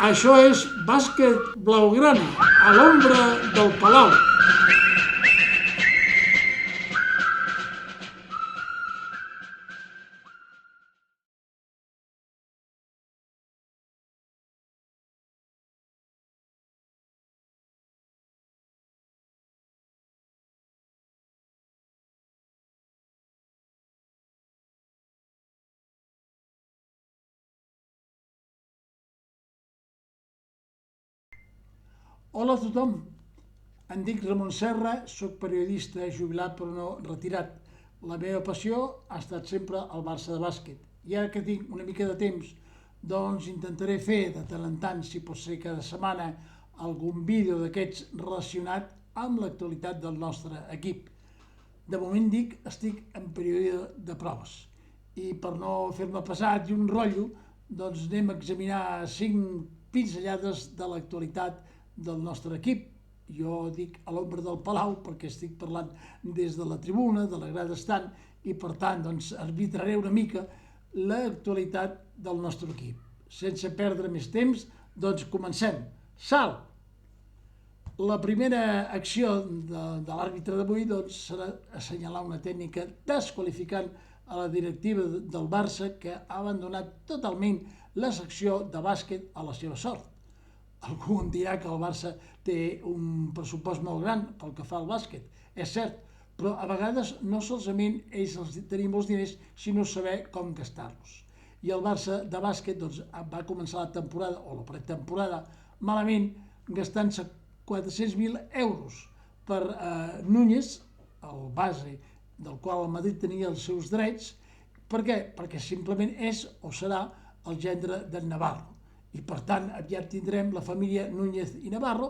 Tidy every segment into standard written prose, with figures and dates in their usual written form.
Això és bàsquet blaugrana, a l'ombra del Palau. Hola a tothom, em dic Ramon Serra, soc periodista jubilat però no retirat. La meva passió ha estat sempre el Barça de bàsquet. I ara que tinc una mica de temps, doncs intentaré fer de tant en tant, si pot ser cada setmana, algun vídeo d'aquests relacionat amb l'actualitat del nostre equip. De moment estic en període de proves. I per no fer-me pesat i un rotllo, doncs anem a examinar 5 pinzellades de l'actualitat del nostre equip. Jo dic a l'ombra del Palau perquè estic parlant des de la tribuna, de la grada estant, i per tant doncs, arbitraré una mica l'actualitat del nostre equip. Sense perdre més temps, doncs comencem. Salt! La primera acció de l'àrbitre d'avui doncs, serà assenyalar una tècnica desqualificant a la directiva del Barça que ha abandonat totalment la secció de bàsquet a la seva sort. Algú em dirà que el Barça té un pressupost molt gran pel que fa al bàsquet, és cert, però a vegades no solament ells tenir molts diners, sinó saber com gastar-los. I el Barça de bàsquet doncs, va començar la temporada, o la pretemporada, malament, gastant-se 400.000 euros per Núñez, el base del qual el Madrid tenia els seus drets. Per què? Perquè simplement és o serà el gendre d'en Navarro. I per tant aviat tindrem la família Núñez i Navarro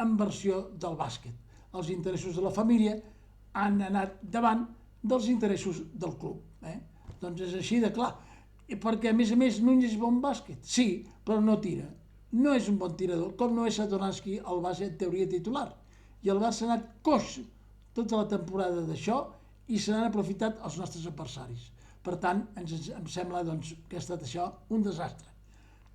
en versió del bàsquet. Els interessos de la família han anat davant dels interessos del club. Doncs és així de clar. Perquè a més Núñez és bon bàsquet? Sí, però no tira. No és un bon tirador, com no és Satoransky el base en teoria titular. I el Barça ha anat coix tota la temporada d'això i se n'han aprofitat els nostres adversaris. Per tant, em sembla doncs, que ha estat això un desastre.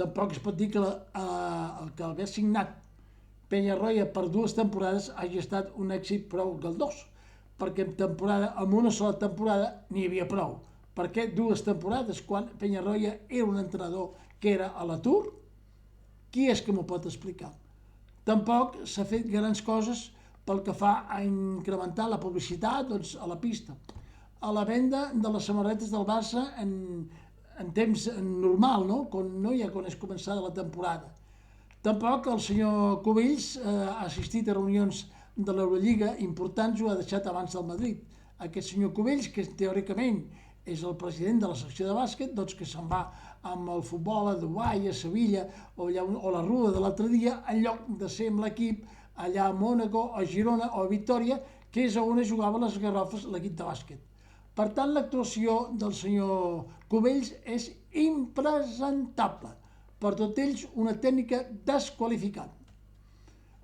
Tampoc es pot dir que el que haver signat Peñarroya per 2 temporades hagi estat un èxit prou galdós, perquè amb una sola temporada n'hi havia prou. Per què 2 temporades quan Peñarroya era un entrenador que era a l'atur? Qui és que m'ho pot explicar? Tampoc s'ha fet grans coses pel que fa a incrementar la publicitat doncs, a la pista, a la venda de les samarretes del Barça en temps normal, no ja quan és començada la temporada. Tampoc el senyor Cubells ha assistit a reunions de l'Eurolliga importants, ho ha deixat abans del Madrid. Aquest senyor Cubells, que teòricament és el president de la secció de bàsquet, doncs que se'n va amb el futbol a Dubai, a Sevilla o la Rua de l'altre dia, en lloc de ser amb l'equip allà a Mònaco, a Girona o a Vitòria, que és on jugava les Garrofes l'equip de bàsquet. Per tant, l'actuació del senyor Cubells és impresentable. Per tot ells, una tècnica desqualificant.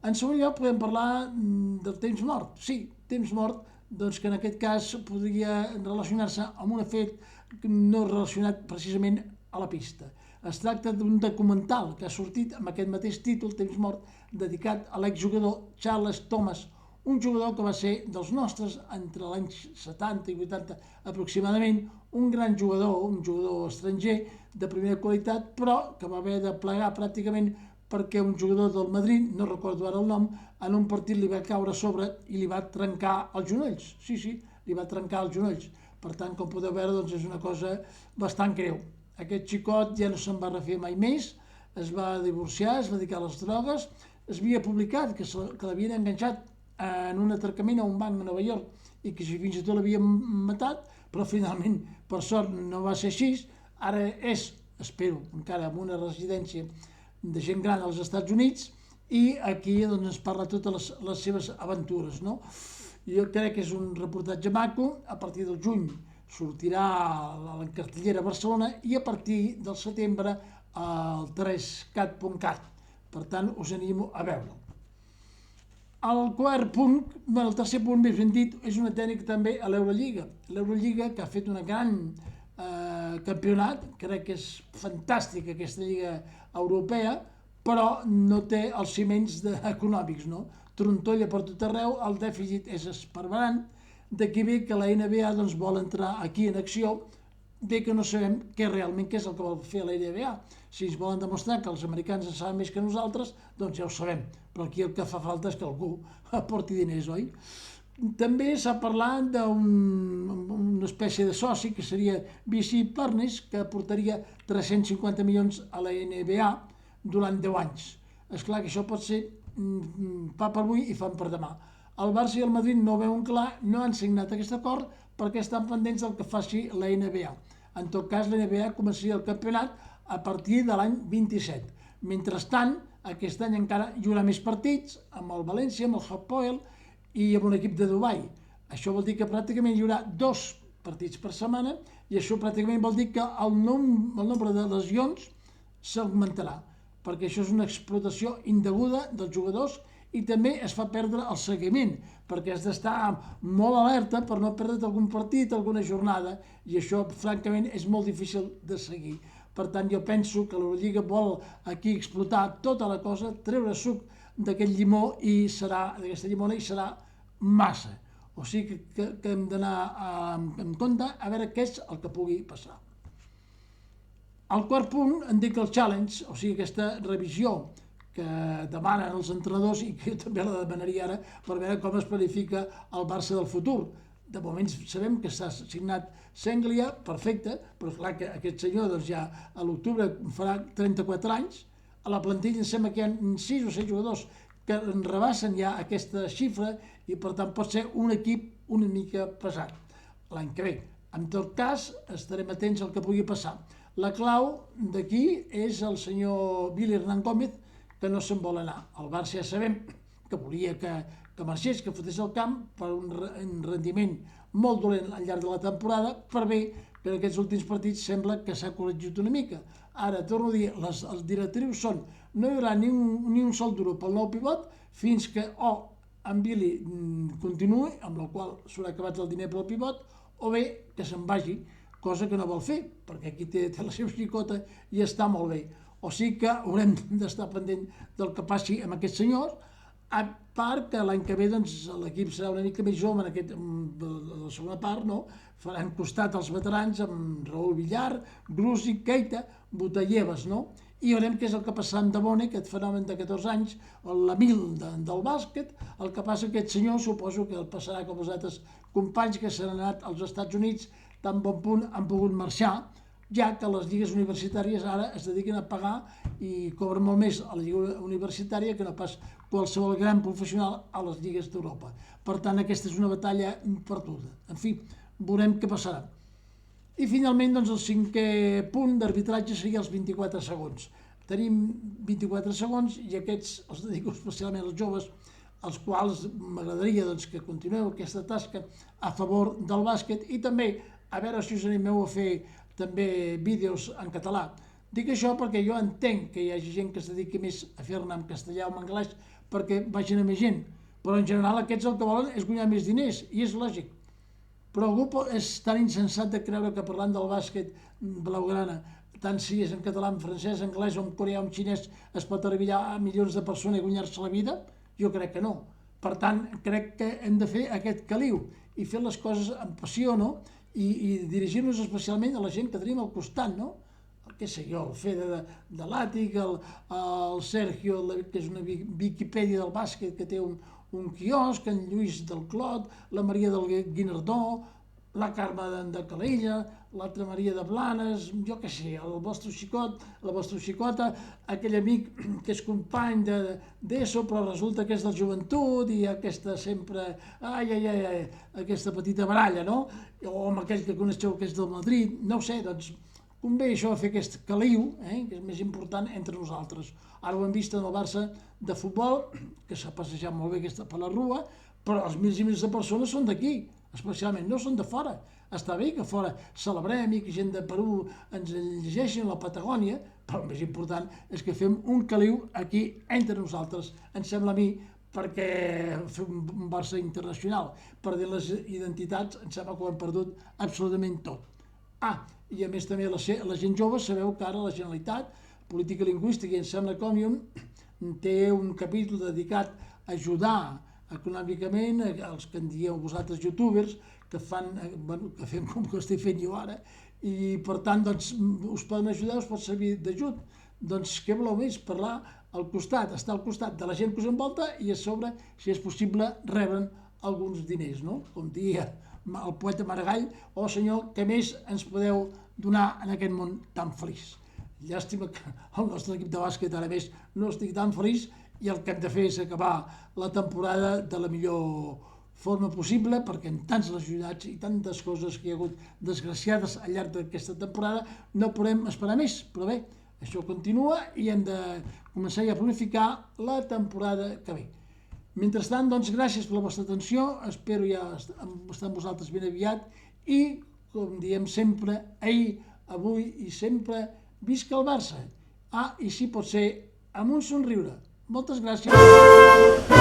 En segon lloc, podem parlar del temps mort. Sí, temps mort, doncs que en aquest cas podria relacionar-se amb un fet no relacionat precisament a la pista. Es tracta d'un documental que ha sortit amb aquest mateix títol, Temps mort, dedicat a l'exjugador Charles Thomas, un jugador que va ser dels nostres entre l'any 70 i 80 aproximadament, un gran jugador, un jugador estranger de primera qualitat, però que va haver de plegar pràcticament perquè un jugador del Madrid, no recordo ara el nom, en un partit li va caure a sobre i li va trencar els genolls. Sí, li va trencar els genolls. Per tant, com podeu veure, doncs és una cosa bastant greu. Aquest xicot ja no se'n va refer mai més, es va divorciar, es va dedicar a les drogues, es havia publicat que l'havien enganxat en un atracament a un banc a Nova York i que fins i tot l'havien matat, però finalment, per sort, no va ser així. Ara és, espero, encara en una residència de gent gran als Estats Units i aquí doncs, ens parla totes les seves aventures. Jo crec que és un reportatge maco. A partir del juny sortirà a la cartellera a Barcelona i a partir del setembre al 3cat.cat. Per tant, us animo a veure'l. El quart punt, el tercer punt més ben dit, és una tècnica també a l'Eurolliga. L'Eurolliga, que ha fet un gran campionat, crec que és fantàstica aquesta lliga europea, però no té els ciments econòmics, no? Trontolla per tot arreu, el dèficit és esparverant, d'aquí ve que la NBA doncs, vol entrar aquí en acció, bé que no sabem què realment què és el que vol fer la NBA. Si ens volen demostrar que els americans en saben més que nosaltres, doncs ja ho sabem, però aquí el que fa falta és que algú aporti diners, oi? També s'ha parlat d'una espècie de soci, que seria BC Partners, que aportaria 350 milions a la NBA durant 10 anys. És clar que això pot ser pa per avui i fam per demà. El Barça i el Madrid no ho veuen clar, no han signat aquest acord perquè estan pendents del que faci la NBA. En tot cas, la NBA començaria el campionat a partir de l'any 27. Mentrestant, aquest any encara hi haurà més partits, amb el València, amb el Hapoel i amb un equip de Dubai. Això vol dir que pràcticament hi haurà 2 partits per setmana i això pràcticament vol dir que el nombre de lesions s'augmentarà, perquè això és una explotació indeguda dels jugadors i també es fa perdre el seguiment, perquè has d'estar molt alerta per no perdre't algun partit, alguna jornada, i això, francament, és molt difícil de seguir. Per tant, jo penso que l'Eurolliga vol aquí explotar tota la cosa, treure suc d'aquest llimó i d'aquesta llimona i serà massa. O sigui que hem d'anar en compte a veure què és el que pugui passar. El quart punt en dic el challenge, o sigui aquesta revisió que demanen els entrenadors i que jo també la demanaria ara per veure com es planifica el Barça del futur. De moment sabem que s'ha signat Senglia, perfecte, però és clar que aquest senyor doncs, ja a l'octubre farà 34 anys, a la plantilla em sembla que hi ha 6 o 7 jugadors que rebassen ja aquesta xifra i per tant pot ser un equip una mica pesat l'any que ve. En tot cas, estarem atents al que pugui passar. La clau d'aquí és el senyor Billy Hernán Gómez, que no se'n vol anar. El Barça ja sabem que volia que marxés, que fotés el camp per un rendiment molt dolent al llarg de la temporada, per bé que en aquests últims partits sembla que s'ha corregit una mica. Ara, torno a dir, els directrius són no hi haurà ni un sol duro pel nou pivot fins que o en Billy continuï, amb la qual s'haurà acabat el diner pel pivot, o bé que se'n vagi, cosa que no vol fer, perquè aquí té la seva xicota i està molt bé. O sigui que haurem d'estar pendent del que passi amb aquests senyors, a part que l'any que ve doncs, l'equip serà una mica més jove en la segona part, no? Faran costat els veterans amb Raúl Villar, Grusic, Keita, Butalleves, no? I veurem què és el que passarà amb Dabone, aquest fenomen de 14 anys, l'Emil del bàsquet. El que passa que aquest senyor suposo que el passarà com els altres companys que s'han anat als Estats Units, tan bon punt han pogut marxar, ja que les lligues universitàries ara es dediquen a pagar i cobren molt més a la lliga universitària que no pas qualsevol gran professional a les lligues d'Europa. Per tant, aquesta és una batalla perduda. En fi, veurem què passarà. I finalment, doncs, el 5è punt d'arbitratge seria els 24 segons. Tenim 24 segons i aquests els dedico especialment als joves, als quals m'agradaria doncs, que continueu aquesta tasca a favor del bàsquet i també a veure si us animeu a fer també vídeos en català. Dic això perquè jo entenc que hi hagi gent que es dediqui més a fer-ne en castellà o en anglès perquè vagin a més gent, però en general aquests el que volen és guanyar més diners i és lògic. Però algú és tan insensat de creure que parlant del bàsquet blaugrana, tant si és en català, en francès, en anglès o en coreà o en xinès, es pot arribar a milions de persones i guanyar-se la vida? Jo crec que no. Per tant, crec que hem de fer aquest caliu i fer les coses amb passió, no? I dirigir-nos especialment a la gent que tenim al costat, no? Què sé jo, el Fede de l'Àtic, el Sergio, que és una Viquipèdia del bàsquet, que té un quiosc, en Lluís del Clot, la Maria del Guinardó, la Carme de Calella, l'altra Maria de Blanes, jo què sé, el vostre xicot, la vostra xicota, aquell amic que és company d'ESO però resulta que és del joventut i aquesta sempre, aquesta petita baralla, no? O amb aquell que coneixeu que és del Madrid, no ho sé, doncs convé això fer aquest caliu, que és més important entre nosaltres. Ara ho hem vist en el Barça de futbol, que s'ha passejat molt bé per la Rua, però els mils i mils de persones són d'aquí, especialment, no són de fora. Està bé que fora celebrem i que gent de Perú ens llegeixin la Patagònia, però el més important és que fem un caliu aquí entre nosaltres, em sembla a mi, perquè fer un Barça internacional, perdent les identitats, em sembla que ho hem perdut absolutament tot. I a més també la gent jove, sabeu que ara la Generalitat política lingüística i em sembla que Òmnium té un capítol dedicat a ajudar econòmicament els que en dieu vosaltres youtubers, que fem com que ho estic fent jo ara, i per tant doncs, us poden ajudar, us pot servir d'ajut. Doncs què voleu més? Parlar al costat, estar al costat de la gent que us envolta i a sobre, si és possible, rebre'n alguns diners, no? Com dia el poeta Maragall: oh senyor, què més ens podeu donar en aquest món tan feliç? Llàstima que el nostre equip de bàsquet ara més no estigui tan feliç i el que hem de fer és acabar la temporada de la millor forma possible, perquè en tants lesionats i tantes coses que hi ha hagut desgraciades al llarg d'aquesta temporada no podem esperar més, però bé, això continua i hem de començar ja a planificar la temporada que ve. Mentrestant, doncs, gràcies per la vostra atenció, espero ja estar amb vosaltres ben aviat i, com diem sempre, ahir, avui i sempre, visca el Barça! Ah, i si pot ser, amb un somriure. Moltes gràcies!